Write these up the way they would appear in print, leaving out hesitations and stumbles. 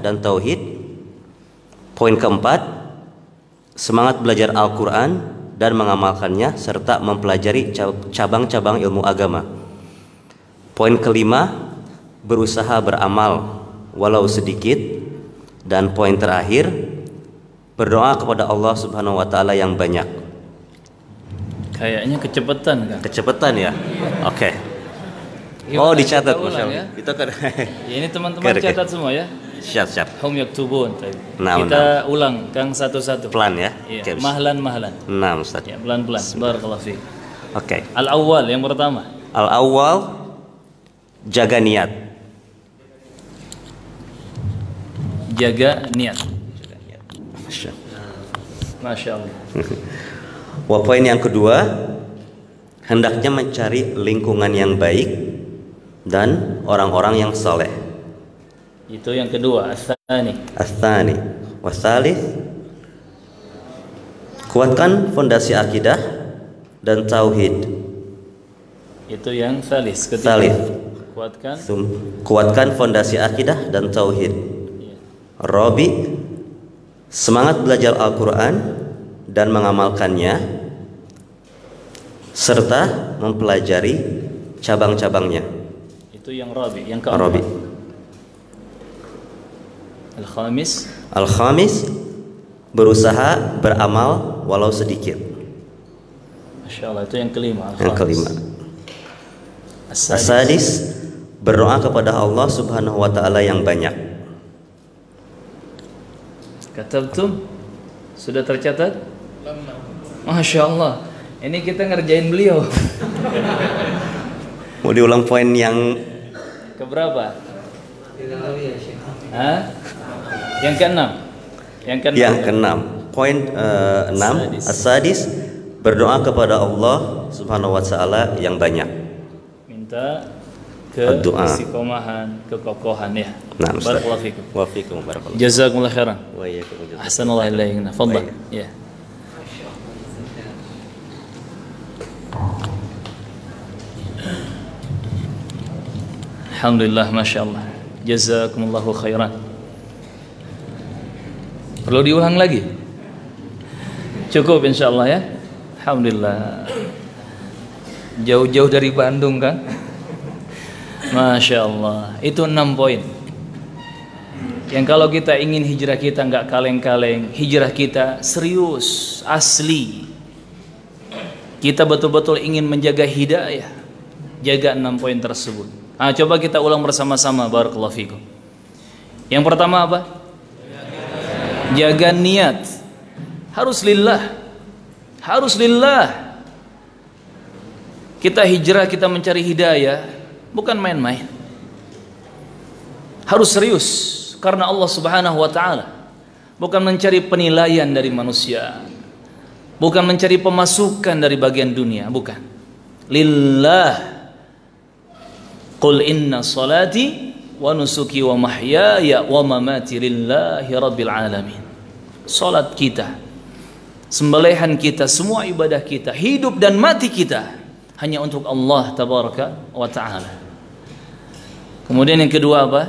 dan tauhid. Poin keempat, semangat belajar Al-Quran dan mengamalkannya serta mempelajari cabang-cabang ilmu agama. Poin kelima, berusaha beramal walau sedikit. Dan poin terakhir, berdoa kepada Allah Subhanahu wa taala yang banyak. Kayaknya kecepatan kan? Kecepatan ya? Oke. Gimana, dicatat kita ulang, Masya Allah. ya? Itu kan. Ya, ini teman-teman catat semua ya. Siap. Hum yaktubun. Nah, kita ulang Kang satu-satu. Pelan ya. Iya. Okay, Mahlan. Nah, Ustaz. Ya, pelan-pelan. Barakallahu fiik. Oke. Al-awwal yang pertama. Al-awwal, jaga niat. Jaga niat. Masya Allah. Poin yang kedua, hendaknya mencari lingkungan yang baik dan orang-orang yang saleh. Itu yang kedua. Ats-tsani wasalits, kuatkan fondasi akidah dan tauhid. Itu yang salis. Salits, Kuatkan fondasi akidah dan tauhid. ya. Rabi, semangat belajar Al-Quran dan mengamalkannya serta mempelajari cabang-cabangnya. Itu yang rabi. Yang keempat. Rabi. Al-khamis, berusaha beramal walau sedikit. Masya Allah, itu yang kelima. Yang kelima. As-sadis, berdoa kepada Allah Subhanahu wa taala yang banyak. Katabtum? Sudah tercatat? Masya Allah, ini kita ngerjain beliau. Mau diulang poin yang keberapa? Hah? Yang keenam. Yang keenam. Poin 6, as-sadis, berdoa kepada Allah Subhanahu wa taala yang banyak. Minta istiqomahan, kekokohan ya. Nah, barakallahu fikum. Wa fikum barakallahu. Jazakumullah khairan. Wa iyyakum. Ahsanallahu ilaik. Fadhal. Ya. Alhamdulillah, Masya Allah. Jazakumullahu khairan. Perlu diulang lagi? Cukup insyaAllah ya. Alhamdulillah. Jauh-jauh dari Bandung kan? Masya Allah. Itu 6 poin. Yang kalau kita ingin hijrah kita nggak kaleng-kaleng, hijrah kita serius, asli. Kita betul-betul ingin menjaga hidayah. Jaga 6 poin tersebut. Coba kita ulang bersama-sama. Barakallahu fikum. Yang pertama apa? Jaga niat. Harus lillah. Harus lillah. Kita hijrah, kita mencari hidayah, bukan main-main. Harus serius karena Allah Subhanahu wa taala. Bukan mencari penilaian dari manusia. Bukan mencari pemasukan dari bagian dunia, bukan. Lillah. Qul inna salati wa nusuki wa mahyaya wa mamati lillahi rabbil alamin. Salat kita, sembelihan kita, semua ibadah kita, hidup dan mati kita hanya untuk Allah tabaraka wa taala. Kemudian yang kedua apa?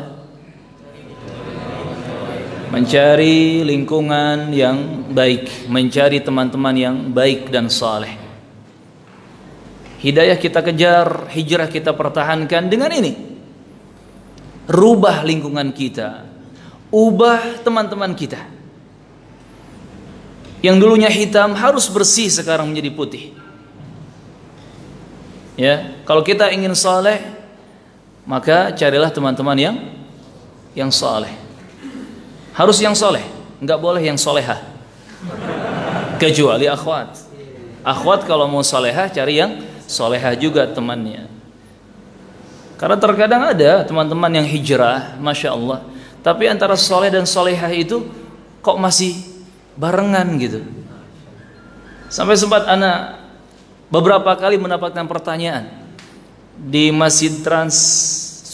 Mencari lingkungan yang baik, mencari teman-teman yang baik dan saleh. Hidayah kita kejar, hijrah kita pertahankan dengan ini. Rubah lingkungan kita, ubah teman-teman kita. Yang dulunya hitam harus bersih sekarang menjadi putih. Ya, kalau kita ingin saleh, maka carilah teman-teman yang saleh. Harus yang saleh, enggak boleh yang solehah. Kecuali akhwat. Akhwat kalau mau salehah cari yang solehah juga temannya. Karena terkadang ada teman-teman yang hijrah, Masya Allah, tapi antara soleh dan solehah itu kok masih barengan gitu. Sampai sempat anak beberapa kali mendapatkan pertanyaan di Masjid Trans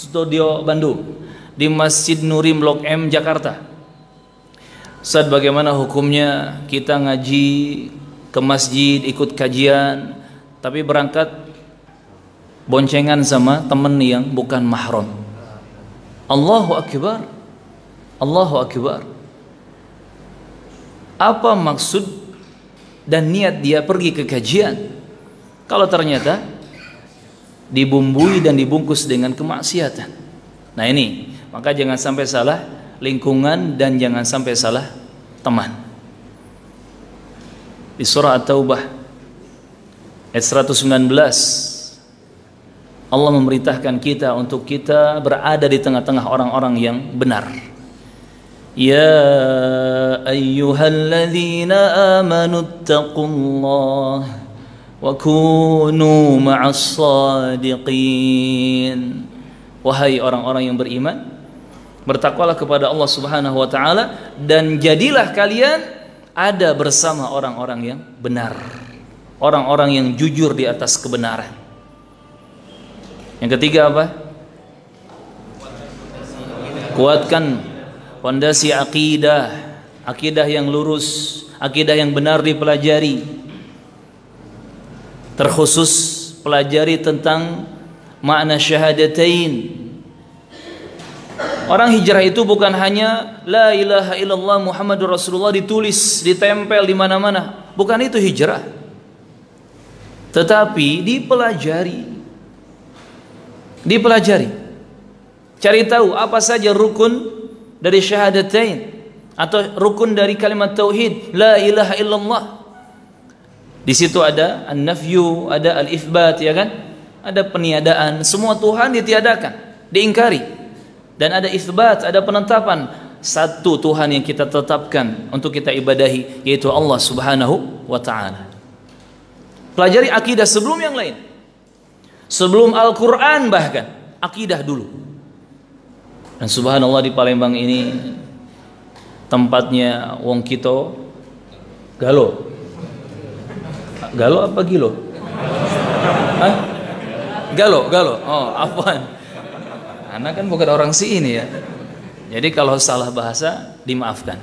Studio Bandung, di Masjid Nuri Blok M Jakarta. Ustaz, bagaimana hukumnya kita ngaji ke masjid, ikut kajian, tapi berangkat boncengan sama temen yang bukan mahram? Allahu Akbar. Allahu Akbar. Apa maksud dan niat dia pergi ke kajian kalau ternyata dibumbui dan dibungkus dengan kemaksiatan? Nah ini, maka jangan sampai salah lingkungan dan jangan sampai salah teman. Di surah At-Taubah ayat 119 Allah memerintahkan kita untuk kita berada di tengah-tengah orang-orang yang benar. Ya ayyuhalladzina amanu ittaqullah wa kunu ma'as sadiqin. Wahai orang-orang yang beriman, bertakwalah kepada Allah Subhanahu wa taala dan jadilah kalian ada bersama orang-orang yang benar, orang-orang yang jujur di atas kebenaran. Yang ketiga apa? Kuatkan fondasi akidah, akidah yang lurus, akidah yang benar dipelajari. Terkhusus pelajari tentang makna syahadatain. Orang hijrah itu bukan hanya la ilaha illallah Muhammadur Rasulullah ditulis, ditempel di mana-mana. Bukan itu hijrah. Tetapi dipelajari. Dipelajari. Cari tahu apa saja rukun dari syahadatain atau rukun dari kalimat tauhid la ilaha illallah. Di situ ada an-nafyu, ada al-itsbat, ya kan? Ada peniadaan, semua Tuhan ditiadakan, diingkari. Dan ada itsbat, ada penetapan satu Tuhan yang kita tetapkan untuk kita ibadahi, yaitu Allah Subhanahu wa taala. Pelajari akidah sebelum yang lain. Sebelum Al-Qur'an bahkan, akidah dulu. Dan subhanallah di Palembang ini tempatnya wong kito galo. Galo apa gilo? Hah? Galo. Oh, apaan? Anak kan bukan orang sini ya. Jadi kalau salah bahasa dimaafkan.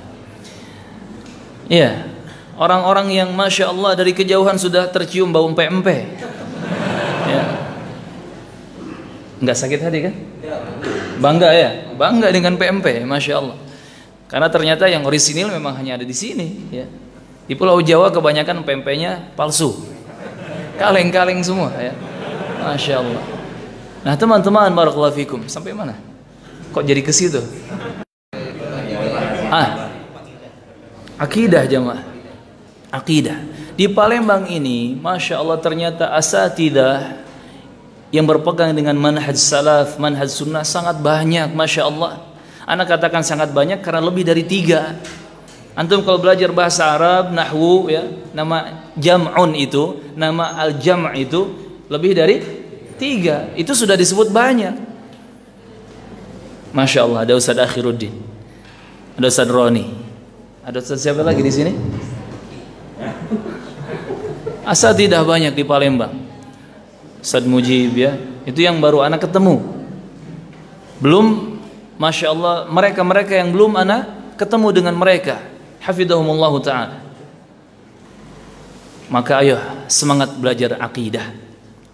Iya, orang-orang yang masya Allah dari kejauhan sudah tercium bau empe-empe. Ya. Enggak sakit hati kan? Bangga ya, bangga dengan PMP, masya Allah. Karena ternyata yang orisinil memang hanya ada di sini. Ya. Di Pulau Jawa kebanyakan PMP-nya palsu, kaleng-kaleng semua. Ya. Masya Allah. Nah teman-teman, barakallahu fikum. Sampai mana? Kok jadi ke situ? Akidah jamaah. Akidah. Di Palembang ini, masya Allah ternyata asatidah yang berpegang dengan manhaj salaf, manhaj sunnah sangat banyak, masya Allah. Anak katakan sangat banyak karena lebih dari 3. Antum kalau belajar bahasa Arab, nahwu, ya, nama jam'un itu, nama al-jam' itu lebih dari 3. Itu sudah disebut banyak. Masya Allah, ada Ustaz Akhiruddin, ada Ustaz Roni, ada Ustaz siapa lagi di sini? Asatidah banyak di Palembang. Ustaz Mujib, ya, itu yang baru anak ketemu. Belum, masya Allah, mereka yang belum anak ketemu dengan mereka. Hafidhahumullah ta'ala. Maka ayo semangat belajar akidah.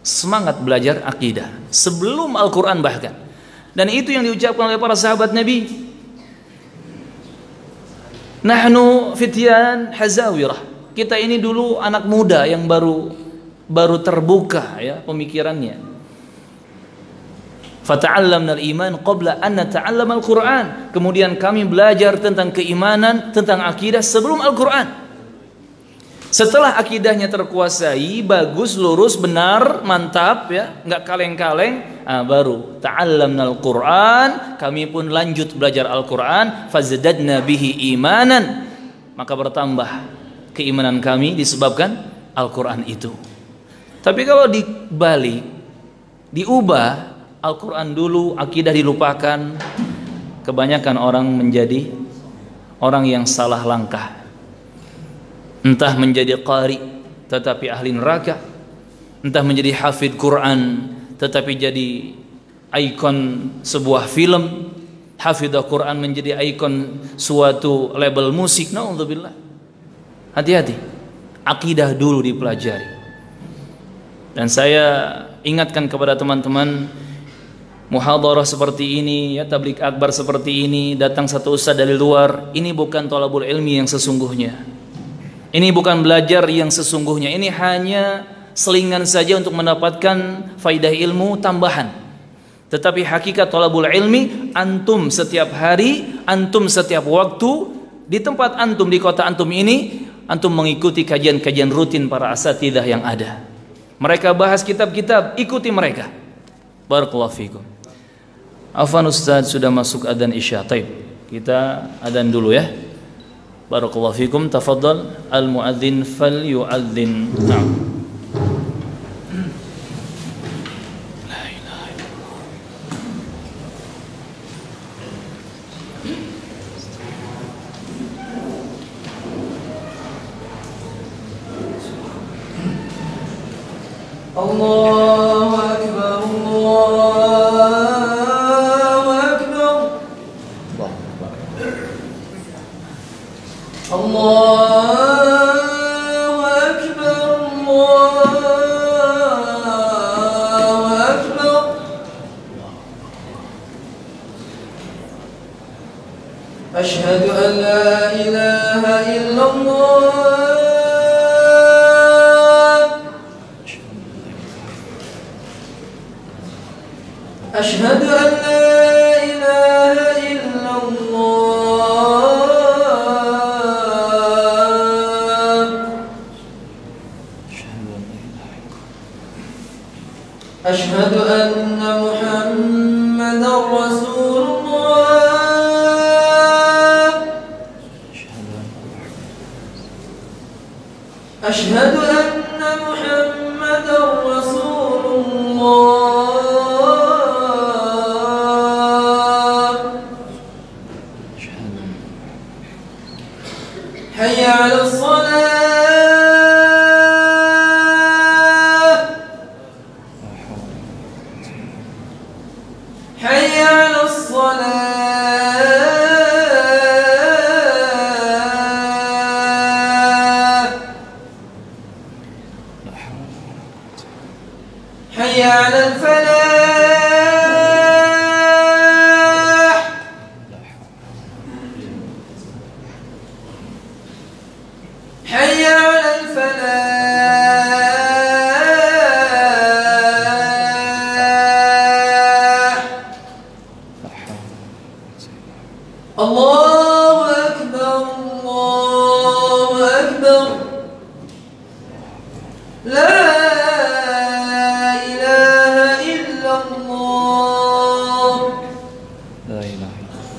Semangat belajar akidah sebelum Al-Quran bahkan. Dan itu yang diucapkan oleh para sahabat Nabi. Nahnu fityan hazawirah. Kita ini dulu anak muda yang baru terbuka, ya, pemikirannya. Fata'allamna al-iman qabla an nata'allam al-Qur'an. Kemudian kami belajar tentang keimanan, tentang akidah sebelum Al-Qur'an. Setelah akidahnya terkuasai, bagus, lurus, benar, mantap, ya, enggak kaleng-kaleng, baru ta'allamna al-Qur'an, kami pun lanjut belajar Al-Qur'an, fazdadna bihi imanan. Maka bertambah keimanan kami disebabkan Al-Qur'an itu. Tapi kalau dibalik, diubah, Al-Quran dulu, akidah dilupakan, kebanyakan orang menjadi orang yang salah langkah. Entah menjadi qari tetapi ahli neraka, entah menjadi hafid Quran tetapi jadi ikon sebuah film, hafidh Quran menjadi ikon suatu label musik. Na'udzubillah. Hati-hati, akidah dulu dipelajari. Dan saya ingatkan kepada teman-teman, muhadharah seperti ini, ya tabligh akbar seperti ini, datang satu ustaz dari luar, ini bukan thalabul ilmi yang sesungguhnya. Ini bukan belajar yang sesungguhnya. Ini hanya selingan saja untuk mendapatkan faidah ilmu tambahan. Tetapi hakikat thalabul ilmi, antum setiap hari, antum setiap waktu, di tempat antum, di kota antum ini, antum mengikuti kajian-kajian rutin para asatidzah yang ada. Mereka bahas kitab-kitab, ikuti mereka. Barakallahu fikum. Afwan Ustaz, sudah masuk adzan Isya. Taib. Kita adzan dulu ya. Barakallahu fikum. Tafadhal al-muadzin falyu'adzin. Naam. La ilaha illallah. Allahu akbar, Allahu akbar, Allahu akbar, Allahu akbar. Asyhadu an la ilaha illallah. أشهد أن لا إله إلا الله. أشهد أن محمدا رسول الله. أشهد أن محمدا رسول الله. حي على الصلاة. حي على الصلاة. حي على الفلاح. حي على الفلاح. الله أكبر، الله أكبر. لا إله إلا الله. La ilaha illallah.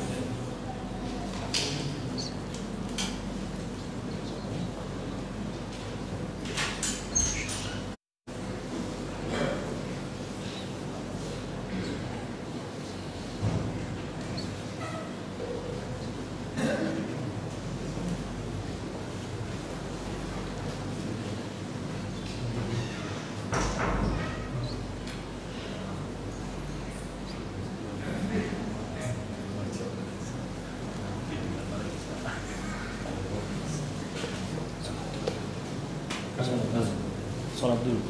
Salat dulu.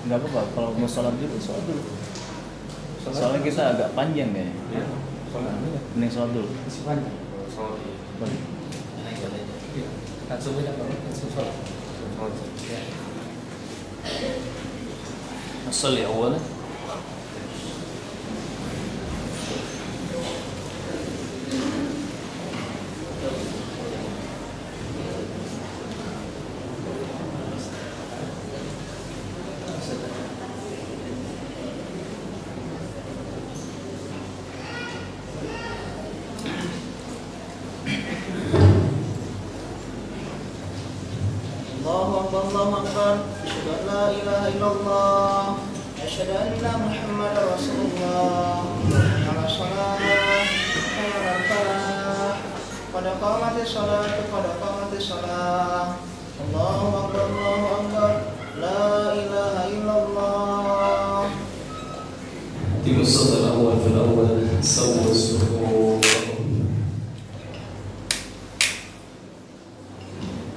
Enggak apa-apa, kalau mau salat dulu, salat dulu. Soalnya kita agak panjang kayaknya. Mending salat dulu. Boleh. Asal awal. Allahu Akbar. Asyhadu an la ilaha illallah. Asyhadu anna Muhammadar Rasulullah. Ala shalah, ala falah. Qad qamatis shalah, qad qamatis shalah. Allahu Akbar, Allahu Akbar. La ilaha illallah. Tiga salat awal fil awal, sawwa as-suhur.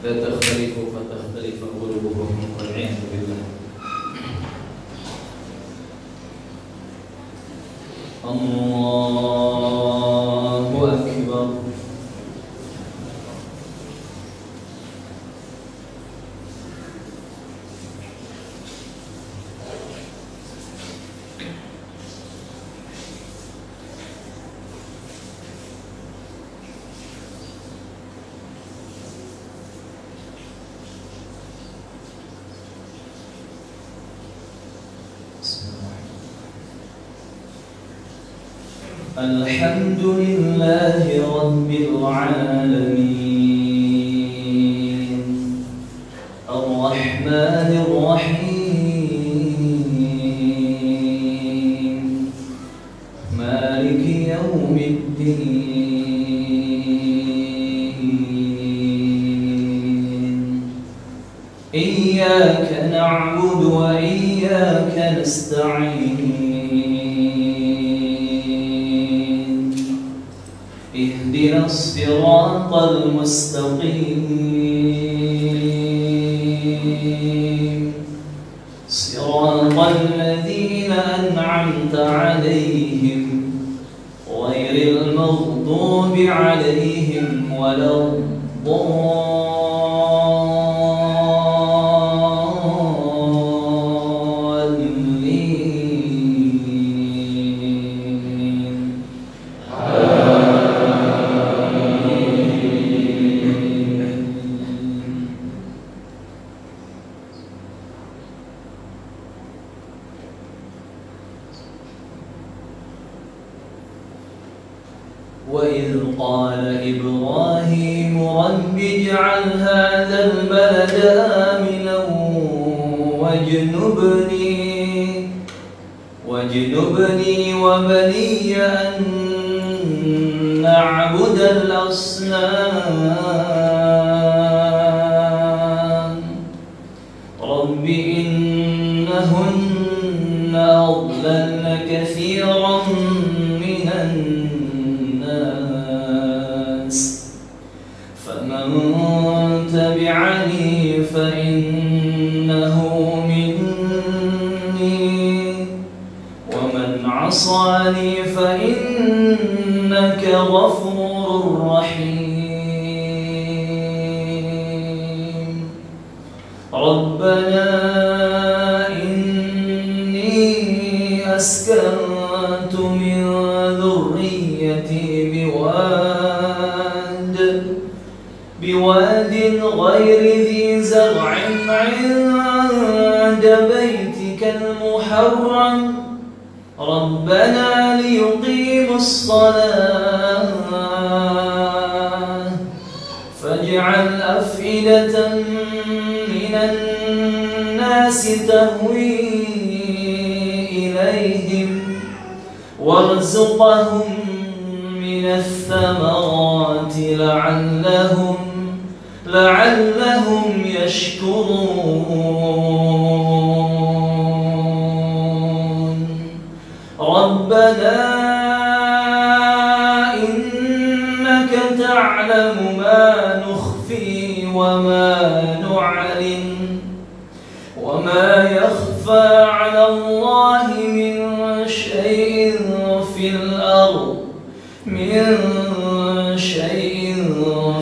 لا تختلفوا فتختلف قلوبكم والعياذ بالله. Allahu Akbar. Alhamdulillahi Rabbil Alamin Ar-Rahmanir Rahim Maliki Yawmiddin Iyyaka na'budu wa iyyaka nasta'in اهدنا الصراط المستقيم صراط الذين أنعمت عليهم غير المغضوب عليهم ولا وإذ قال إبراهيم رب اجعل هذا البلد آمنا واجنبني وبني أن نعبد الأصنام رب إنهن أضللن كثيرا من الناس فمن تبعني فإنه مني ومن عصاني فإنك غفور رحيم ربنا إني أسكنت من ذريتي بواد غير ذي زرع عند بيتك المحرم ربنا ليقيموا الصلاة فاجعل أفئدة من الناس تهوي إليهم وارزقهم من الثمرات لعلهم يشكرون ربنا إنك تعلم ما نخفي وما نعلن وما يخفى على الله من شيء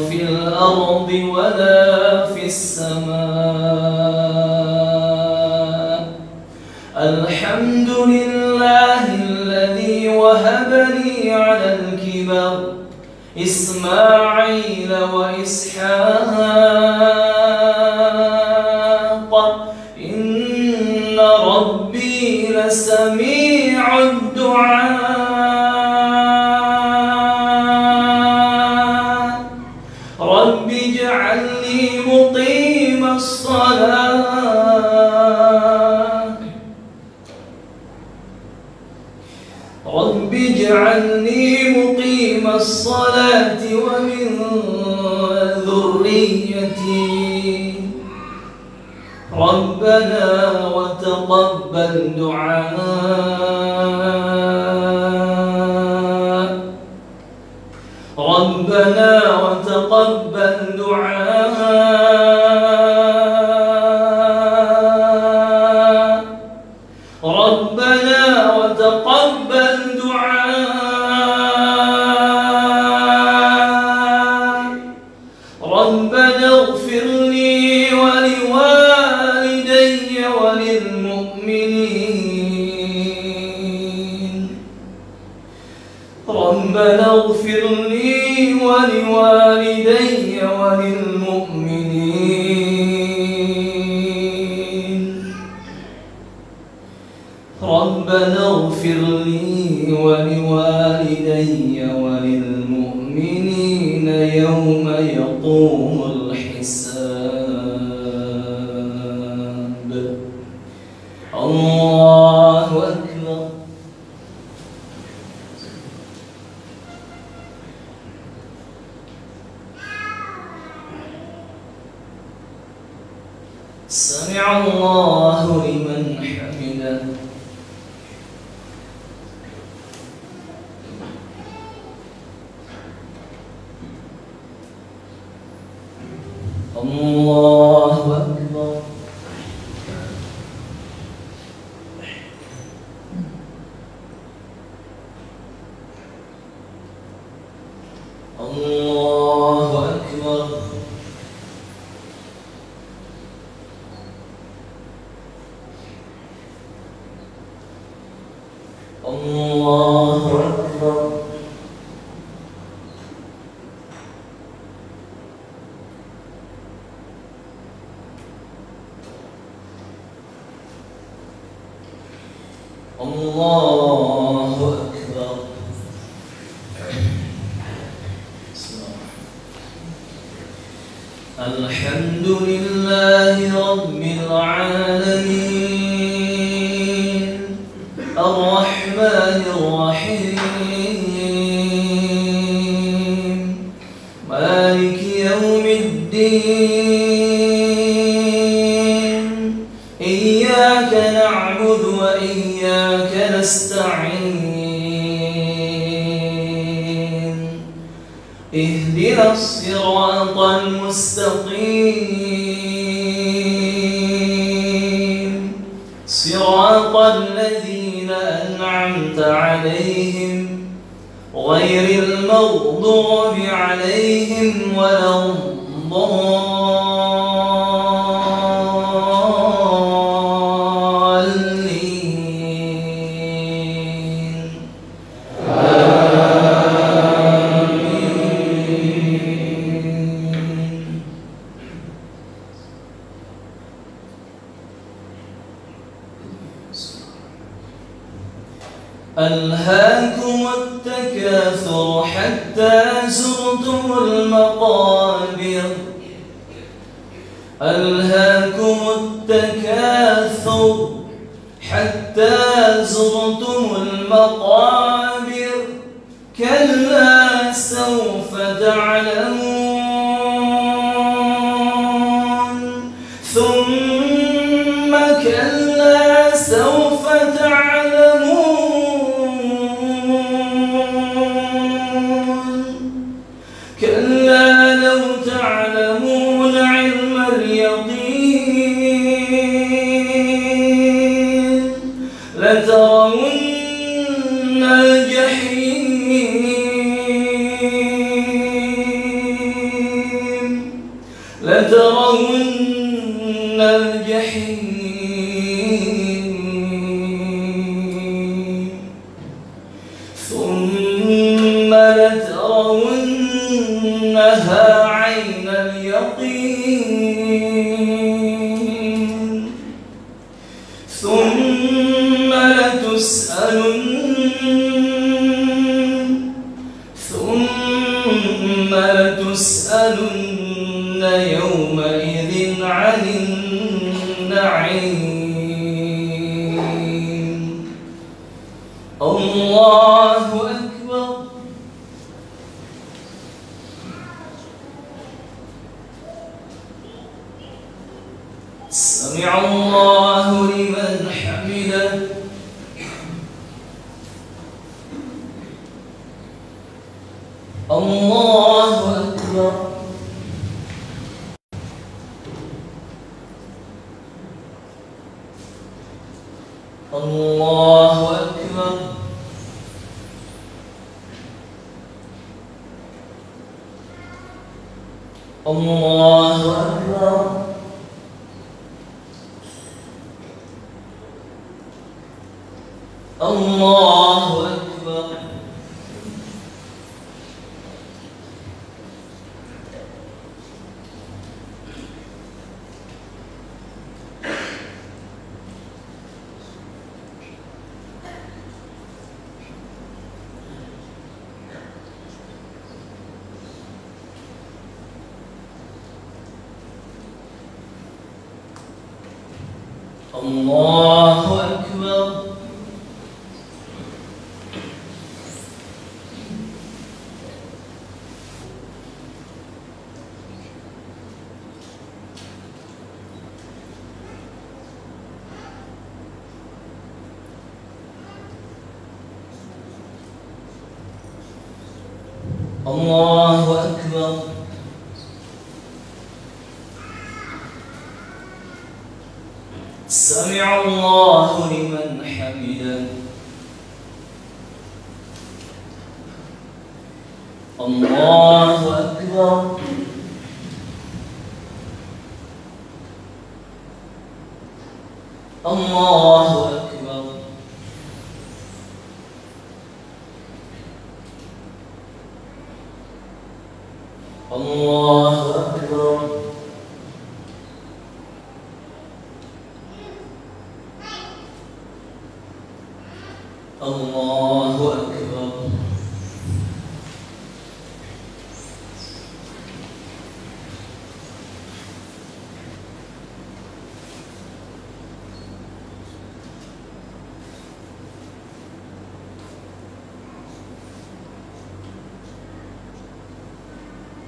في الأرض ولا في السماء الحمد لله الذي وهب لي على الكبر إسماعيل وإسحاق إن ربي لسميع الدعاء رب اجعلني مقيم الصلاة رب اجعلني مقيم الصلاة ومن ذريتي ربنا وتقبل دعاء ربنا وتقبل دعاء ربنا وتقبل دعاء ربنا اغفر لي ولوالدي وللمؤمنين ربنا اغفر لي ولوالدي وللمؤمنين يوم يقوم الحساب. الله أكبر. سمع الله لمن حمده. الله أكبر. الله أكبر. الله أكبر. الله أكبر. الحمد لله رب العالمين الرحمن الرحيم مالك يوم الدين إياك نعبد وإياك نستعين اهدنا الصراط المستقيم صراط الذين أنعمت عليهم غير المغضوب عليهم ولا الضالين. ألهاكم التكاثر حتى زرتم المقابر ألهاكم التكاثر حتى زرتم المقابر كلا سوف تعلمون ثم كلا سوف تعلمون كلا لو تعلمون علم اليقين لترون الجحيم لترون الجحيم ثم لترونها عين اليقين ثم لتسألن يومئذ عن النعيم. الله أكبر. سمع الله لمن حمده. الله أكبر. الله أكبر. الله أكبر. الله أكبر. الله أكبر. الله أكبر. سمع الله لمن حمده. الله أكبر. الله أكبر. الله أكبر. الله أكبر.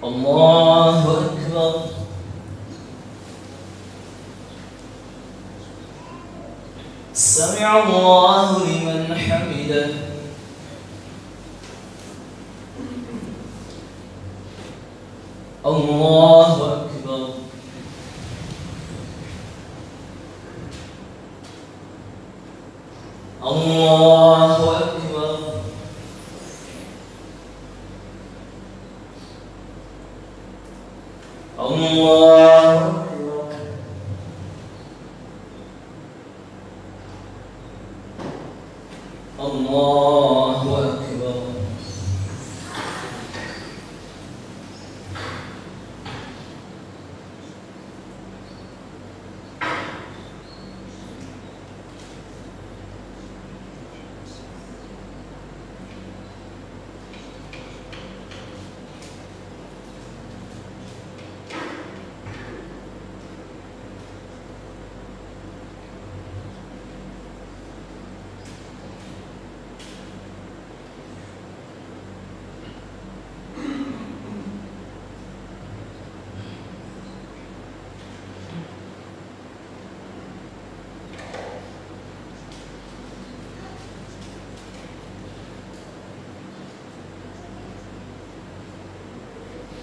الله أكبر. سمع الله لمن حمده. الله أكبر. الله أكبر. الله أكبر. الله أكبر.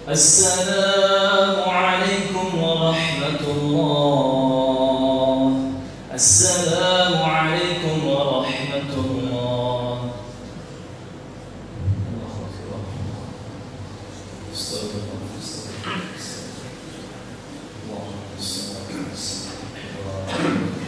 السلام عليكم ورحمة الله. السلام عليكم ورحمة الله. الله أكبر. استغفر الله. استغفر الله. اللهم صل على سيدنا محمد.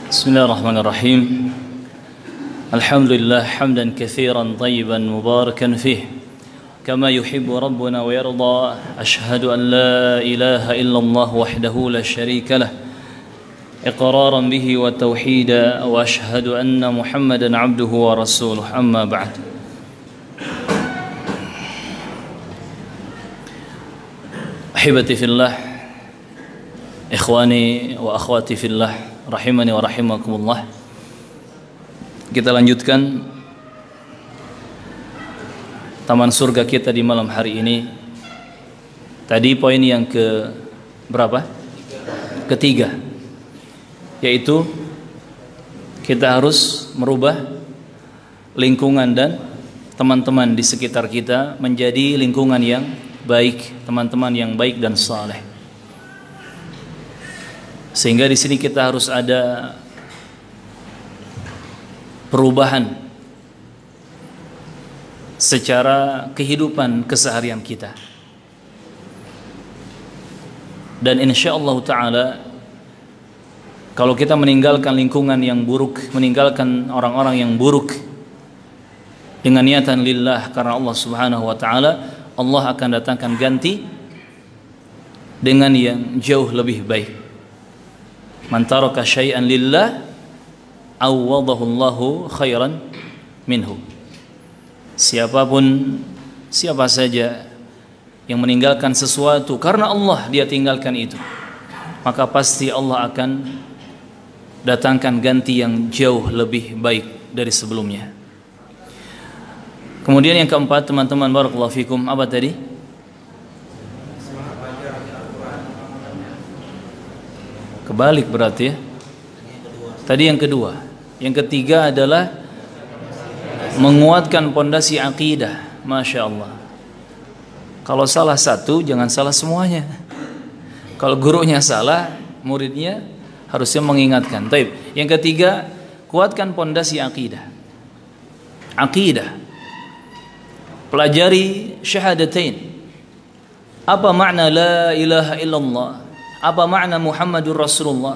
بسم الله الرحمن الرحيم الحمد لله حمدا كثيرا طيبا مباركا فيه كما يحب ربنا ويرضى أشهد أن لا إله إلا الله وحده لا شريك له إقرارا به وتوحيدا وأشهد أن محمدا عبده ورسوله أما بعد أحبتي في الله إخواني وأخواتي في الله rahimani wa rahimakumullah. Kita lanjutkan taman surga kita di malam hari ini. Tadi poin yang ke berapa? Ketiga, yaitu kita harus merubah lingkungan dan teman-teman di sekitar kita menjadi lingkungan yang baik, teman-teman yang baik dan saleh. Sehingga di sini kita harus ada perubahan secara kehidupan keseharian kita. Dan insyaallah ta'ala kalau kita meninggalkan lingkungan yang buruk, meninggalkan orang-orang yang buruk dengan niatan lillah karena Allah Subhanahu wa taala, Allah akan datangkan ganti dengan yang jauh lebih baik. Man taraka syai'an lillah awwadahu Allahu khairan minhu. Siapa saja yang meninggalkan sesuatu karena Allah dia tinggalkan itu, maka pasti Allah akan datangkan ganti yang jauh lebih baik dari sebelumnya. Kemudian yang keempat, teman-teman barakallahu fikum, apa tadi? Kebalik berarti ya. Tadi yang kedua. Yang ketiga adalah menguatkan pondasi akidah. Masya Allah. Kalau salah satu, jangan salah semuanya. Kalau gurunya salah, muridnya harusnya mengingatkan. Taib. Yang ketiga, kuatkan pondasi akidah. Akidah. Pelajari syahadatain. Apa makna la ilaha illallah? Apa makna Muhammadur Rasulullah?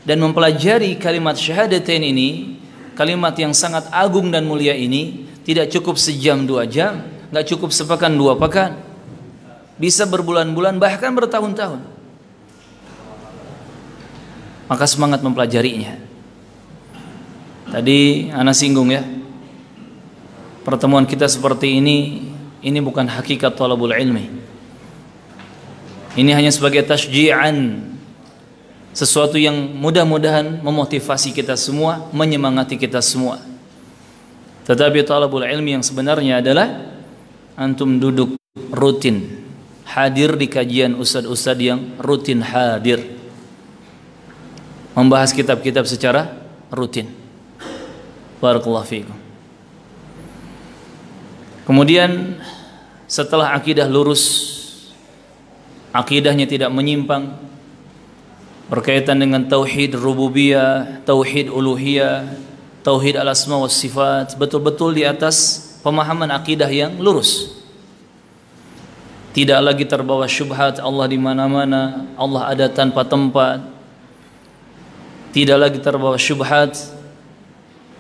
Dan mempelajari kalimat syahadatain ini, kalimat yang sangat agung dan mulia ini, tidak cukup sejam 2 jam, nggak cukup sepekan 2 pekan, bisa berbulan-bulan bahkan bertahun-tahun. Maka semangat mempelajarinya. Tadi ana singgung ya, pertemuan kita seperti ini bukan hakikat talabul ilmi. Ini hanya sebagai tasji'an, sesuatu yang mudah-mudahan memotivasi kita semua, menyemangati kita semua. Tetapi talabul ilmi yang sebenarnya adalah antum duduk rutin, hadir di kajian ustadz-ustadz yang rutin hadir, membahas kitab-kitab secara rutin. Barakallahu fiikum. Kemudian setelah akidah lurus, akidahnya tidak menyimpang berkaitan dengan tauhid rububiyah, tauhid uluhiyah, tauhid al-asma was sifat, betul-betul di atas pemahaman akidah yang lurus. Tidak lagi terbawa syubhat Allah di mana-mana, Allah ada tanpa tempat. Tidak lagi terbawa syubhat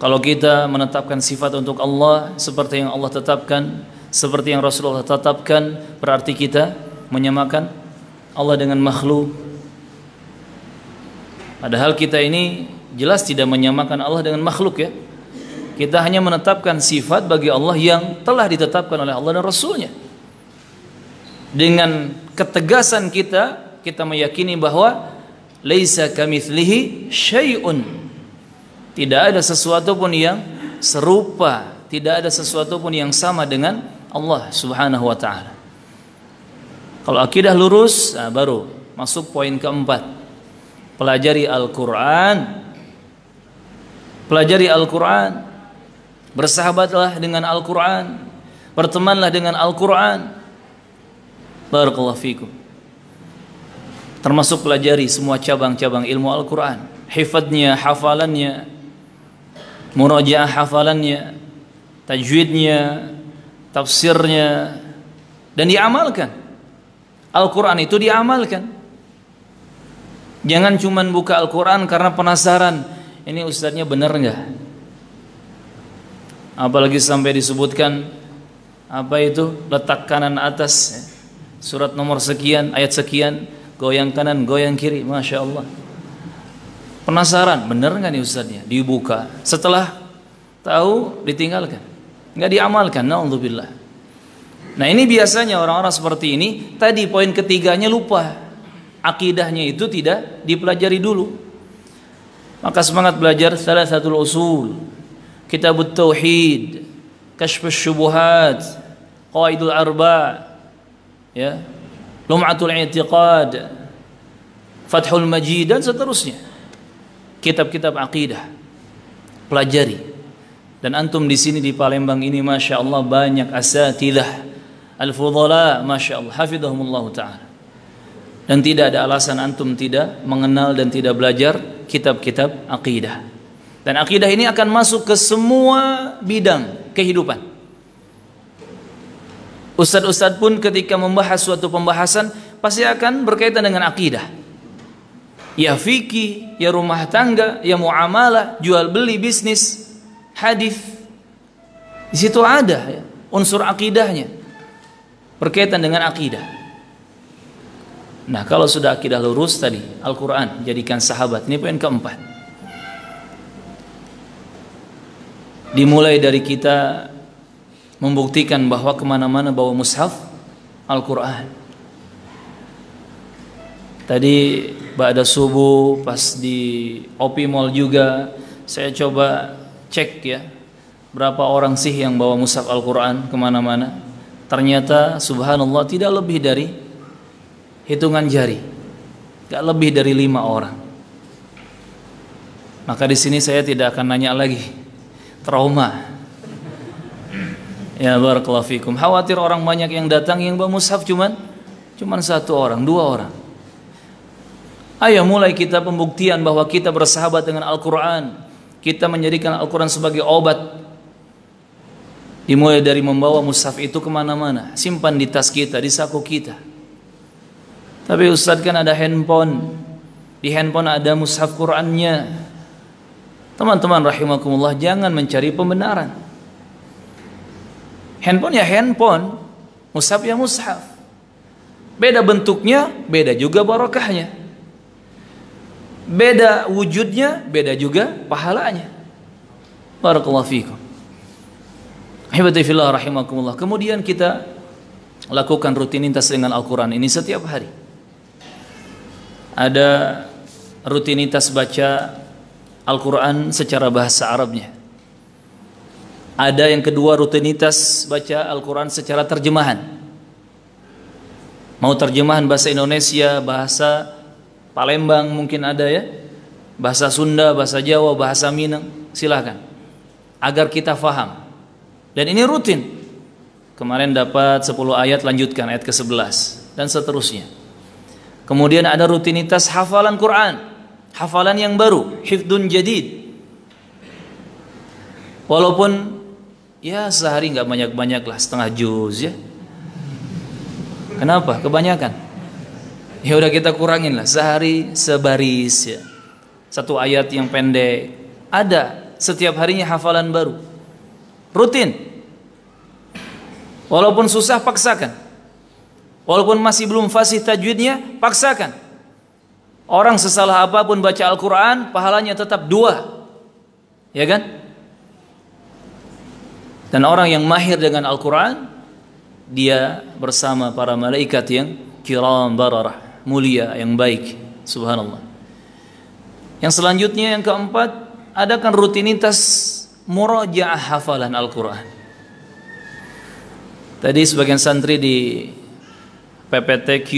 kalau kita menetapkan sifat untuk Allah seperti yang Allah tetapkan, seperti yang Rasulullah tetapkan, berarti kita menyamakan Allah dengan makhluk. Padahal kita ini jelas tidak menyamakan Allah dengan makhluk ya. Kita hanya menetapkan sifat bagi Allah yang telah ditetapkan oleh Allah dan Rasulnya. Dengan ketegasan kita meyakini bahwa laisa kamitslihi syai'un. Tidak ada sesuatu pun yang serupa, tidak ada sesuatu pun yang sama dengan Allah Subhanahu wa taala. Kalau akidah lurus, baru masuk poin keempat. Pelajari Al-Qur'an. Pelajari Al-Qur'an. Bersahabatlah dengan Al-Qur'an. Bertemanlah dengan Al-Qur'an. Barakallahu fikum. Termasuk pelajari semua cabang-cabang ilmu Al-Qur'an, hifadznya, hafalannya, murajaah hafalannya, tajwidnya, tafsirnya, dan diamalkan. Al-Qur'an itu diamalkan. Jangan cuma buka Al-Qur'an karena penasaran, ini ustadznya benar enggak? Apalagi sampai disebutkan apa itu, letak kanan atas surat nomor sekian, ayat sekian, goyang kanan, goyang kiri, Masya Allah. Penasaran, benar nggak nih ustadznya? Dibuka, setelah tahu ditinggalkan, nggak diamalkan, na'udzubillah. Nah ini biasanya orang-orang seperti ini. Tadi poin ketiganya lupa, akidahnya itu tidak dipelajari dulu. Maka semangat belajar Thalathatul Usul, Kitabut Tauhid, Kashfus Syubuhat, Qawaidul Arba', ya, Lum'atul I'tiqad, Fathul Majid, dan seterusnya. Kitab-kitab akidah pelajari. Dan antum di sini di Palembang ini Masya Allah banyak asatidzah al-fudhala, Masya Allah, hafidhahumullah ta'ala. Dan tidak ada alasan antum tidak mengenal dan tidak belajar kitab-kitab akidah. Dan akidah ini akan masuk ke semua bidang kehidupan. Ustadz-ustadz pun ketika membahas suatu pembahasan pasti akan berkaitan dengan akidah. Ya fikih, ya rumah tangga, ya muamalah, jual beli, bisnis, hadis. Di situ ada ya, unsur akidahnya berkaitan dengan akidah. Nah, kalau sudah akidah lurus tadi, Al-Qur'an jadikan sahabat. Ini poin keempat. Dimulai dari kita membuktikan bahwa kemana-mana bawa mushaf Al-Quran. Tadi ba'da subuh pas di OP Mall juga saya coba cek ya, berapa orang sih yang bawa mushaf Al-Quran kemana-mana. Ternyata subhanallah tidak lebih dari hitungan jari, gak lebih dari 5 orang. Maka di sini saya tidak akan nanya lagi, trauma. Ya barakallahu fikum. Khawatir orang banyak yang datang yang bawa mushaf cuman 1 orang, 2 orang. Ayo mulai kita pembuktian bahwa kita bersahabat dengan Al-Qur'an. Kita menjadikan Al-Qur'an sebagai obat. Dimulai dari membawa mushaf itu kemana-mana, simpan di tas kita, di saku kita. Tapi Ustadz kan ada handphone, di handphone ada mushaf Qur'annya. Teman-teman rahimakumullah, jangan mencari pembenaran. Handphone ya handphone, mushaf ya mushaf. Beda bentuknya, beda juga barokahnya. Beda wujudnya, beda juga pahalanya. Barakallahu fikum. Ahibati fillah rahimakumullah. Kemudian kita lakukan rutinitas dengan Al-Quran ini setiap hari. Ada rutinitas baca Al-Quran secara bahasa Arabnya. Ada yang kedua rutinitas baca Al-Quran secara terjemahan. Mau terjemahan bahasa Indonesia, bahasa Palembang mungkin ada ya, bahasa Sunda, bahasa Jawa, bahasa Minang, silakan. Agar kita faham. Dan ini rutin. Kemarin dapat 10 ayat, lanjutkan ayat ke-11 dan seterusnya. Kemudian ada rutinitas hafalan Quran, hafalan yang baru, hifdun jadid. Walaupun Ya sehari nggak banyak-banyak lah, setengah juz ya. Kenapa? Kebanyakan. Ya udah kita kurangin lah, sehari sebaris ya. Satu ayat yang pendek. Ada setiap harinya hafalan baru. Rutin. Walaupun susah paksakan. Walaupun masih belum fasih tajwidnya, paksakan. Orang sesalah apapun baca Al-Quran, pahalanya tetap 2. Ya kan? Dan orang yang mahir dengan Al-Quran, dia bersama para malaikat yang kiram bararah, mulia, yang baik. Subhanallah. Yang selanjutnya, yang keempat, adakan rutinitas murajaah hafalan Al-Quran. Tadi sebagian santri di PPTQ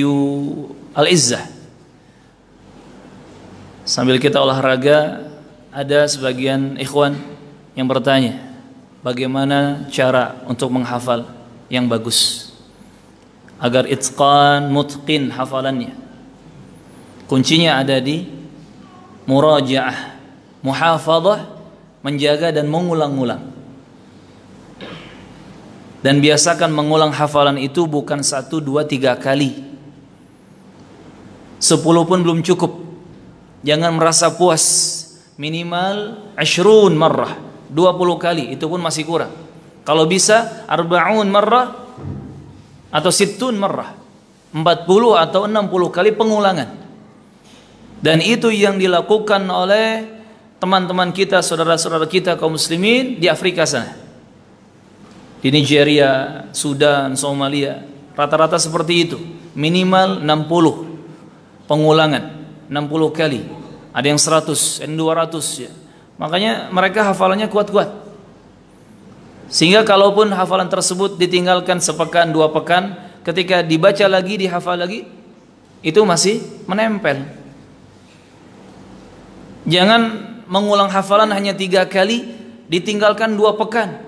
Al-Izzah, sambil kita olahraga, ada sebagian ikhwan yang bertanya, bagaimana cara untuk menghafal yang bagus agar itqan mutqin hafalannya? Kuncinya ada di murajaah, muhafadzah, menjaga dan mengulang-ulang. Dan biasakan mengulang hafalan itu bukan 1, 2, 3 kali. 10 pun belum cukup. Jangan merasa puas. Minimal 20 marrah, 20 kali, itu pun masih kurang. Kalau bisa 40 marrah atau 60 marrah, 40 atau 60 kali pengulangan. Dan itu yang dilakukan oleh teman-teman kita, saudara-saudara kita kaum muslimin di Afrika sana, di Nigeria, Sudan, Somalia, rata-rata seperti itu. Minimal 60 pengulangan, 60 kali. Ada yang 100, yang 200 ya. Makanya mereka hafalannya kuat-kuat. Sehingga kalaupun hafalan tersebut ditinggalkan sepekan, 2 pekan, ketika dibaca lagi, dihafal lagi, itu masih menempel. Jangan mengulang hafalan hanya 3 kali, ditinggalkan 2 pekan.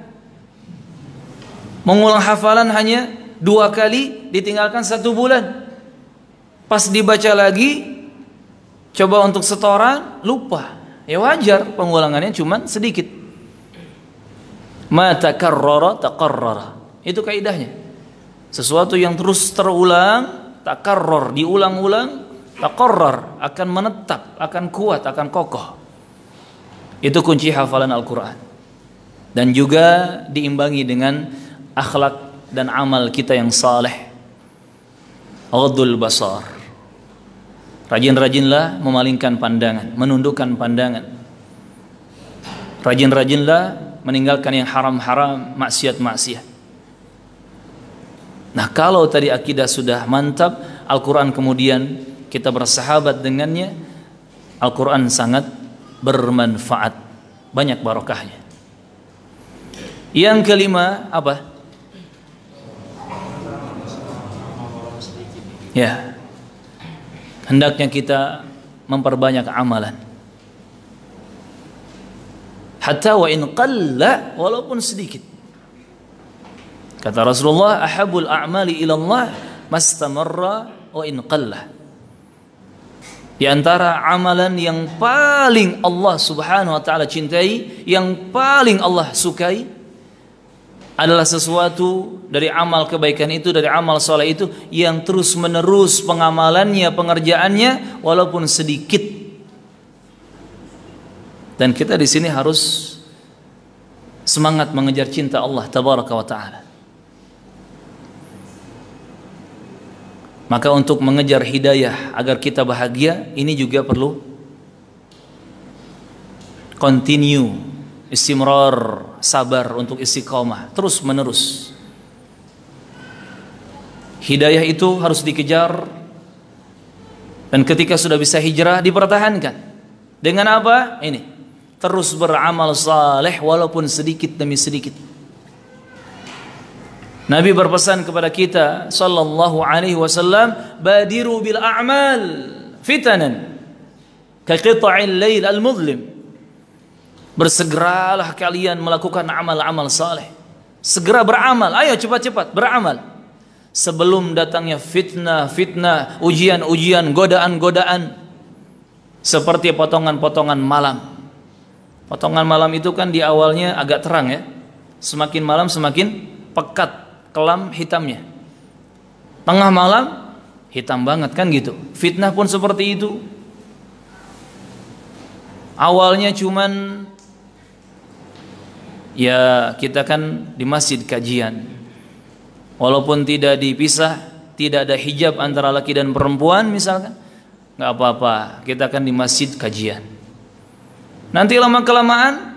Mengulang hafalan hanya 2 kali, ditinggalkan 1 bulan. Pas dibaca lagi, coba untuk setoran, lupa. Ya wajar, pengulangannya cuma sedikit. Ma takarrara taqarrara. Itu kaidahnya. Sesuatu yang terus terulang, takarrar, diulang-ulang, taqarrar, akan menetap, akan kuat, akan kokoh. Itu kunci hafalan Al-Quran. Dan juga diimbangi dengan akhlak dan amal kita yang saleh. Ghaddul basar. Rajin-rajinlah memalingkan pandangan, menundukkan pandangan. Rajin-rajinlah meninggalkan yang haram-haram, maksiat-maksiat. Nah, kalau tadi akidah sudah mantap, Al-Quran kemudian kita bersahabat dengannya, Al-Quran sangat bermanfaat, banyak barokahnya. Yang kelima apa? Ya, hendaknya kita memperbanyak amalan. Hatta wa in qalla, walaupun sedikit. Kata Rasulullah, ahabul a'mali ilallah mastamarra wa in qalla. Di antara amalan yang paling Allah Subhanahu wa taala cintai, yang paling Allah sukai, adalah sesuatu dari amal kebaikan itu, dari amal soleh itu, yang terus menerus pengamalannya, pengerjaannya, walaupun sedikit. Dan kita di sini harus semangat mengejar cinta Allah Tabaraka wa Ta'ala. Maka untuk mengejar hidayah agar kita bahagia, ini juga perlu continue, istimrar, sabar untuk istiqamah, terus menerus. Hidayah itu harus dikejar, dan ketika sudah bisa hijrah, dipertahankan. Dengan apa? Ini, terus beramal saleh walaupun sedikit demi sedikit. Nabi berpesan kepada kita sallallahu alaihi wasallam, badiru bil a'mal fitanan ka qita'il lail al-mudlim. Bersegeralah kalian melakukan amal-amal saleh. Segera beramal, ayo cepat-cepat beramal. Sebelum datangnya fitnah, ujian-ujian, godaan-godaan, seperti potongan-potongan malam. Potongan malam itu kan di awalnya agak terang ya, Semakin malam semakin pekat, kelam hitamnya. Tengah malam hitam banget kan gitu. Fitnah pun seperti itu. Awalnya cuman ya kita kan di masjid kajian. Walaupun tidak dipisah, tidak ada hijab antara laki dan perempuan misalkan, nggak apa-apa, kita kan di masjid kajian. Nanti lama-kelamaan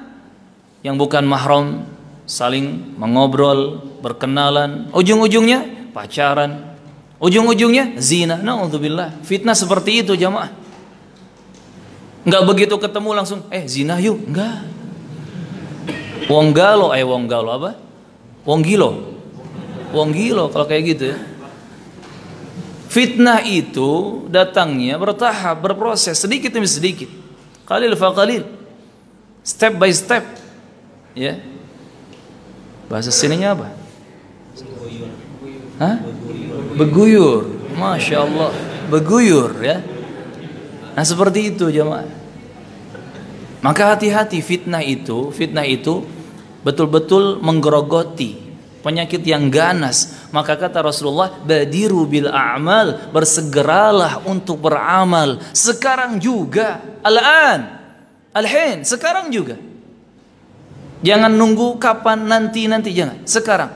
yang bukan mahram saling mengobrol, berkenalan, ujung-ujungnya pacaran, ujung-ujungnya zina. Na'udzubillah. Fitnah seperti itu jamaah. Nggak begitu ketemu langsung zina yuk, enggak. Wong galo apa? Wong gilo kalau kayak gitu ya. Fitnah itu datangnya bertahap, berproses, sedikit demi sedikit. Qalil fa qalil. Step by step. Ya. Bahasa sininya apa? Hah? Beguyur. Masya Allah. Beguyur ya. Nah seperti itu jemaah. Maka hati-hati, fitnah itu betul-betul menggerogoti, penyakit yang ganas. Maka kata Rasulullah, badiru bil a'mal, bersegeralah untuk beramal sekarang juga. Al-hin, sekarang juga. Jangan nunggu kapan, nanti, jangan. Sekarang.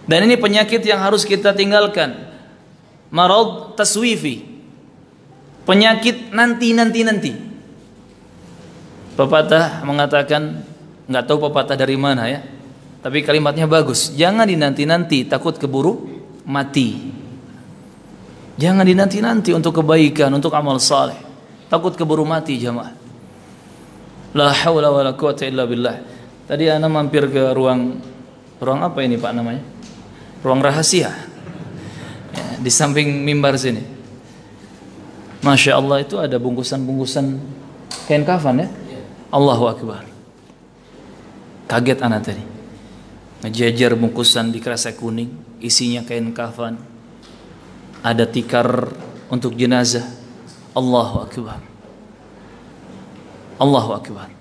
Dan ini penyakit yang harus kita tinggalkan. Marad taswifi. Penyakit nanti. Pepatah mengatakan, nggak tahu pepatah dari mana ya, tapi kalimatnya bagus. Jangan dinanti-nanti, takut keburu mati. Jangan dinanti-nanti untuk kebaikan, untuk amal saleh. Takut keburu mati jamaah. La haula wala quwata illa billah. Tadi ana mampir ke ruang apa ini Pak namanya? Ruang rahasia. Ya, di samping mimbar sini. Masya Allah, itu ada bungkusan-bungkusan kain kafan ya. Allahu Akbar. Kaget anak tadi. Ngejejer bungkusan di kresek kuning, isinya kain kafan. Ada tikar untuk jenazah. Allahu Akbar. Allahu Akbar.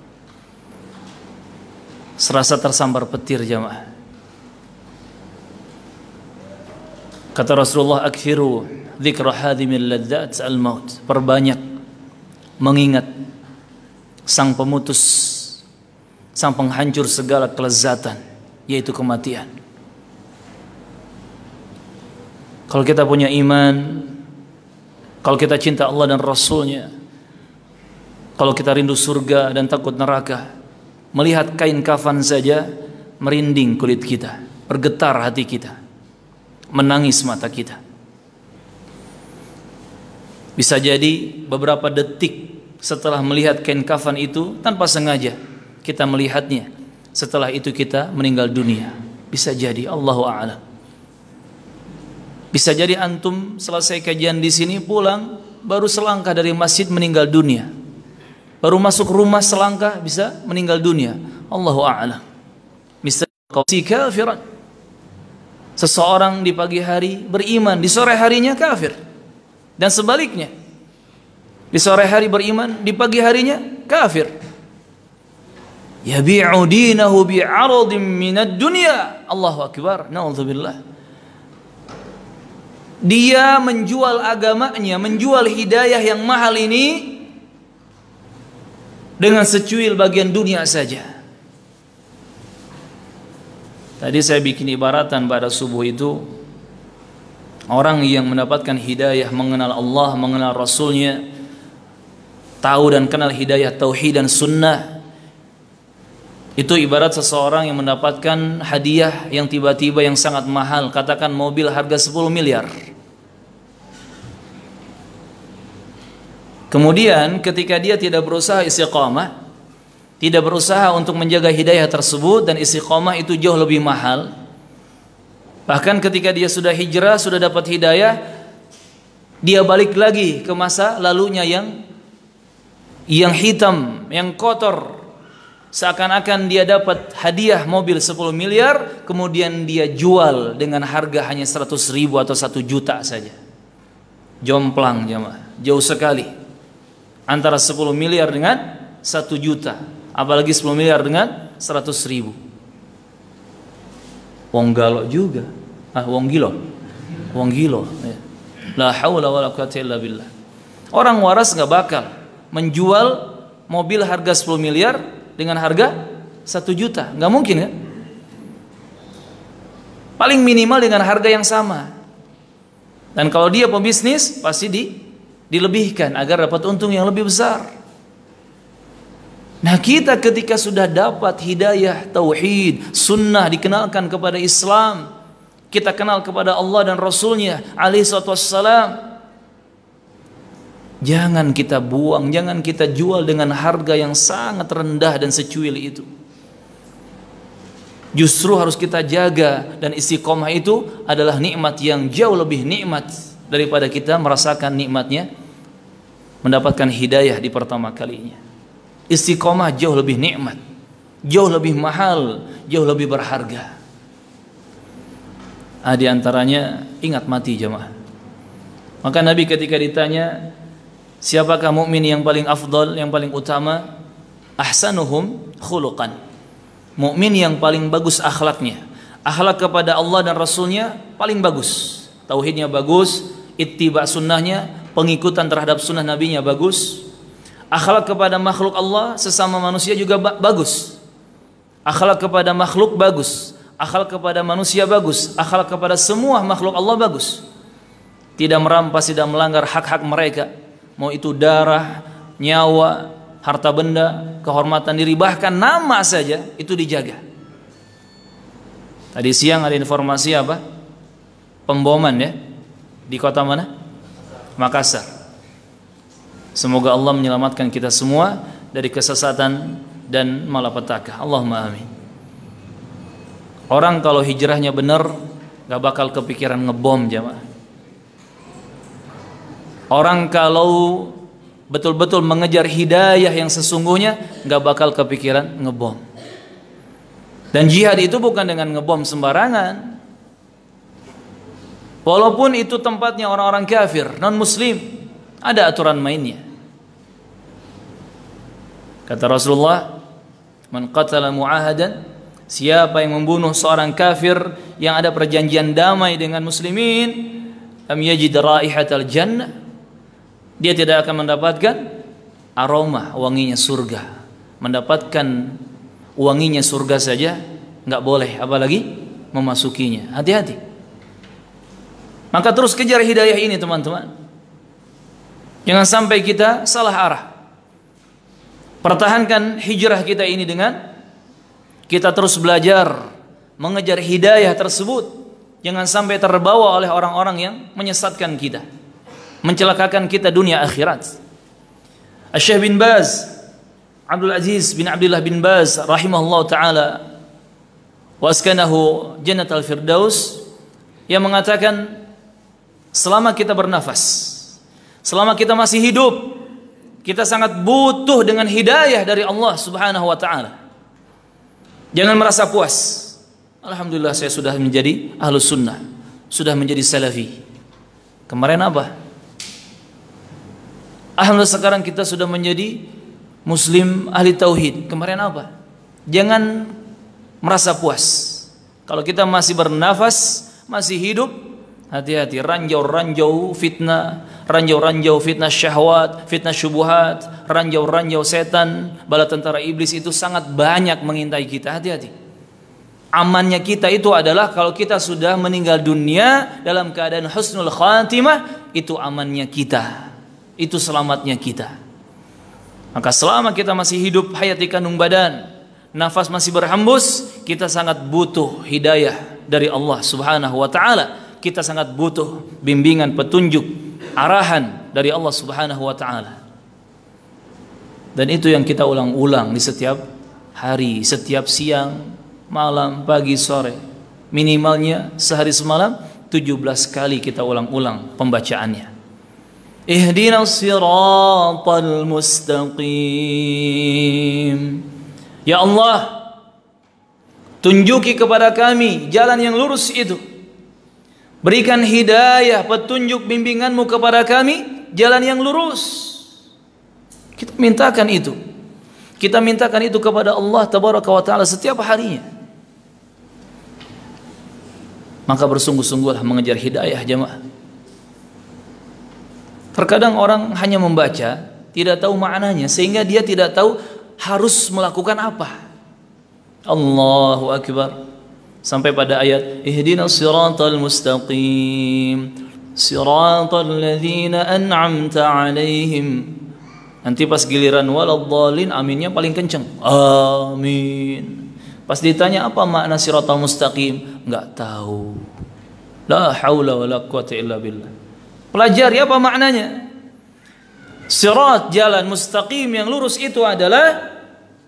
Serasa tersambar petir jamaah. Kata Rasulullah, akthiru dzikra hadimil ladzat al-maut. Perbanyak mengingat sang pemutus, sang penghancur segala kelezatan, yaitu kematian. Kalau kita punya iman, kalau kita cinta Allah dan Rasulnya, kalau kita rindu surga dan takut neraka, melihat kain kafan saja merinding kulit kita, bergetar hati kita, menangis mata kita. Bisa jadi beberapa detik setelah melihat kain kafan itu, tanpa sengaja kita melihatnya, setelah itu kita meninggal dunia. Bisa jadi, Allahu a'lam. Bisa jadi antum selesai kajian di sini, pulang baru selangkah dari masjid meninggal dunia. Baru masuk rumah selangkah bisa meninggal dunia. Allahu a'lam. Misalnya kafiran. Seseorang di pagi hari beriman, di sore harinya kafir. Dan sebaliknya. Di sore hari beriman, di pagi harinya kafir. Yabi'u dinahu bi'aradin minad dunya. Allahu Akbar. Na'udzubillah. Dia menjual agamanya, menjual hidayah yang mahal ini dengan secuil bagian dunia saja. Tadi saya bikin ibaratan pada subuh itu, orang yang mendapatkan hidayah, mengenal Allah, mengenal Rasulnya, tahu dan kenal hidayah tauhid dan sunnah, itu ibarat seseorang yang mendapatkan hadiah yang tiba-tiba yang sangat mahal, katakan mobil harga 10 miliar. Kemudian ketika dia tidak berusaha istiqamah, tidak berusaha untuk menjaga hidayah tersebut, dan istiqamah itu jauh lebih mahal. Bahkan ketika dia sudah hijrah, sudah dapat hidayah, dia balik lagi ke masa lalunya yang hitam, yang kotor. Seakan-akan dia dapat hadiah mobil 10 miliar, kemudian dia jual dengan harga hanya 100 ribu atau 1 juta saja. Jomplang jemaah, jauh sekali antara 10 miliar dengan 1 juta, apalagi 10 miliar dengan 100 ribu. Wong galo juga. Wong gilo. Wong gilo. Ya. La haula wala quwata illa billah. Orang waras nggak bakal menjual mobil harga 10 miliar dengan harga 1 juta. Nggak mungkin kan? Paling minimal dengan harga yang sama. Dan kalau dia pembisnis pasti dilebihkan agar dapat untung yang lebih besar. Nah, kita ketika sudah dapat hidayah tauhid, sunnah, dikenalkan kepada Islam, kita kenal kepada Allah dan Rasulnya alaihi salatu wassalam, jangan kita buang, jangan kita jual dengan harga yang sangat rendah dan secuil itu. Justru harus kita jaga, dan istiqomah itu adalah nikmat yang jauh lebih nikmat daripada kita merasakan nikmatnya mendapatkan hidayah di pertama kalinya. Istiqomah jauh lebih nikmat, jauh lebih mahal, jauh lebih berharga. Di antaranya ingat mati jemaah. Maka Nabi ketika ditanya siapakah mukmin yang paling afdal, yang paling utama, ahsanuhum khuluqan, mukmin yang paling bagus akhlaknya, akhlak kepada Allah dan Rasulnya paling bagus, tauhidnya bagus, ittiba sunnahnya, pengikutan terhadap sunnah nabinya bagus. Akhlak kepada makhluk Allah sesama manusia juga bagus. Akhlak kepada makhluk bagus. Akhlak kepada manusia bagus. Akhlak kepada semua makhluk Allah bagus. Tidak merampas, tidak melanggar hak-hak mereka. Mau itu darah, nyawa, harta benda, kehormatan diri, bahkan nama saja itu dijaga. Tadi siang ada informasi apa? Pemboman ya. Di kota mana? Makassar. Semoga Allah menyelamatkan kita semua dari kesesatan dan malapetaka. Allahumma amin. Orang kalau hijrahnya benar gak bakal kepikiran ngebom jamaah. Orang kalau betul-betul mengejar hidayah yang sesungguhnya gak bakal kepikiran ngebom. Dan jihad itu bukan dengan ngebom sembarangan. Walaupun itu tempatnya orang-orang kafir, non muslim, ada aturan mainnya. Kata Rasulullah, man qatala mu'ahadan, siapa yang membunuh seorang kafir yang ada perjanjian damai dengan muslimin, lam yajid raihatal jannah, dia tidak akan mendapatkan aroma wanginya surga. Mendapatkan wanginya surga saja nggak boleh, apalagi memasukinya. Hati-hati. Maka terus kejar hidayah ini teman-teman. Jangan sampai kita salah arah. Pertahankan hijrah kita ini dengan kita terus belajar mengejar hidayah tersebut. Jangan sampai terbawa oleh orang-orang yang menyesatkan kita, mencelakakan kita dunia akhirat. Syekh bin Baz, Abdul Aziz bin Abdullah bin Baz rahimahullah ta'ala wa askanahu jannatal firdaus, yang mengatakan selama kita bernafas, selama kita masih hidup, kita sangat butuh dengan hidayah dari Allah subhanahu wa ta'ala. Jangan merasa puas, alhamdulillah saya sudah menjadi ahlus sunnah, sudah menjadi salafi. Kemarin apa? Alhamdulillah sekarang kita sudah menjadi muslim ahli tauhid. Kemarin apa? Jangan merasa puas. Kalau kita masih bernafas, masih hidup, hati-hati, ranjau-ranjau fitnah, ranjau-ranjau fitnah syahwat, fitnah syubuhat, ranjau-ranjau setan, bala tentara iblis itu sangat banyak mengintai kita. Hati-hati. Amannya kita itu adalah kalau kita sudah meninggal dunia dalam keadaan husnul khatimah, itu amannya kita, itu selamatnya kita. Maka selama kita masih hidup, hayati kandung badan, nafas masih berhembus, kita sangat butuh hidayah dari Allah subhanahu wa ta'ala. Kita sangat butuh bimbingan, petunjuk, arahan dari Allah subhanahu wa ta'ala. Dan itu yang kita ulang-ulang di setiap hari, setiap siang, malam, pagi, sore. Minimalnya sehari semalam 17 kali kita ulang-ulang pembacaannya. Ihdinas siratal mustaqim. Ya Allah, tunjuki kepada kami jalan yang lurus itu. Berikan hidayah, petunjuk, bimbinganmu kepada kami, jalan yang lurus. Kita mintakan itu. Kita mintakan itu kepada Allah tabaraka wa ta'ala setiap harinya. Maka bersungguh-sungguhlah mengejar hidayah jemaah. Terkadang orang hanya membaca, tidak tahu maknanya, sehingga dia tidak tahu harus melakukan apa. Allahu Akbar. Sampai pada ayat ihdinas siratal mustaqim siratal ladzina an'amta alaihim. Nanti pas giliran waladhdallin, aminnya paling kenceng. Amin. Pas ditanya apa makna siratal mustaqim, enggak tahu. La haula wala quwata illa billah. Pelajari apa maknanya. Sirat, jalan mustaqim yang lurus itu adalah,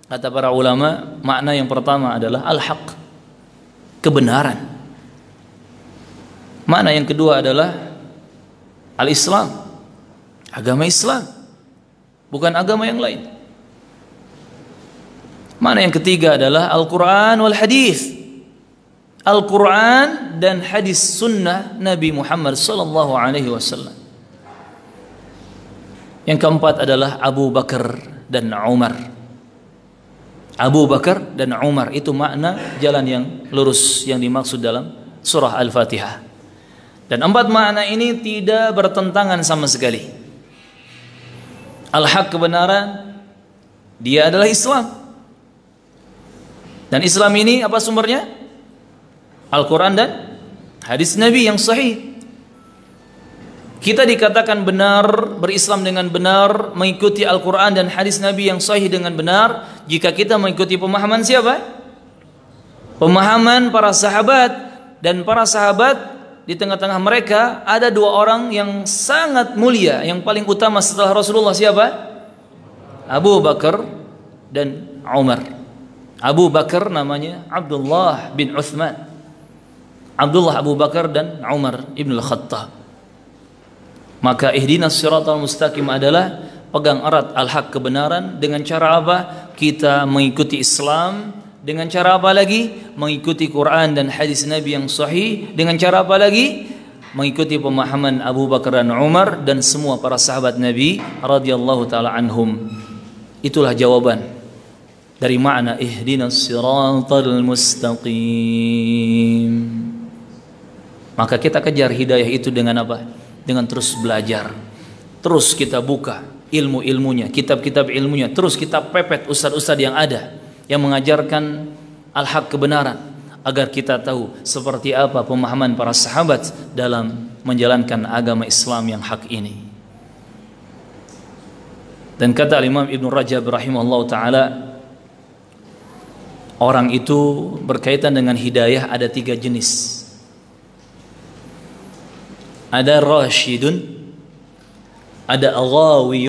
kata para ulama, makna yang pertama adalah al-haq, kebenaran. Makna yang kedua adalah al-Islam, agama Islam, bukan agama yang lain. Makna yang ketiga adalah Al-Quran wal hadis, Al-Quran dan hadis sunnah Nabi Muhammad sallallahu alaihi wasallam. Yang keempat adalah Abu Bakar dan Umar. Abu Bakar dan Umar itu makna jalan yang lurus yang dimaksud dalam surah Al-Fatihah. Dan empat makna ini tidak bertentangan sama sekali. Al-haq, kebenaran, dia adalah Islam. Dan Islam ini apa sumbernya? Al-Quran dan hadis Nabi yang sahih. Kita dikatakan benar, berislam dengan benar, mengikuti Al-Quran dan hadis Nabi yang sahih dengan benar jika kita mengikuti pemahaman siapa? Pemahaman para sahabat. Dan para sahabat, di tengah-tengah mereka ada dua orang yang sangat mulia, yang paling utama setelah Rasulullah siapa? Abu Bakar dan Umar. Abu Bakar namanya Abdullah bin Uthman. Abdullah Abu Bakar dan Umar ibn al-Khattab. Maka ihdinas siratal mustaqim adalah pegang erat al-haq, kebenaran. Dengan cara apa? Kita mengikuti Islam. Dengan cara apa lagi? Mengikuti Quran dan hadis Nabi yang sahih. Dengan cara apa lagi? Mengikuti pemahaman Abu Bakar dan Umar dan semua para sahabat Nabi radhiyallahu taala anhum. Itulah jawaban dari makna ihdinas siratal mustaqim. Maka kita kejar hidayah itu dengan apa? Dengan terus belajar, terus kita buka ilmu-ilmunya, kitab-kitab ilmunya, terus kita pepet ustadz-ustadz yang ada yang mengajarkan al-haq, kebenaran, agar kita tahu seperti apa pemahaman para sahabat dalam menjalankan agama Islam yang hak ini. Dan kata Imam Ibn Rajab rahimahullah ta'ala, orang itu berkaitan dengan hidayah ada 3 jenis. Ada rasyidun, ada ghawi.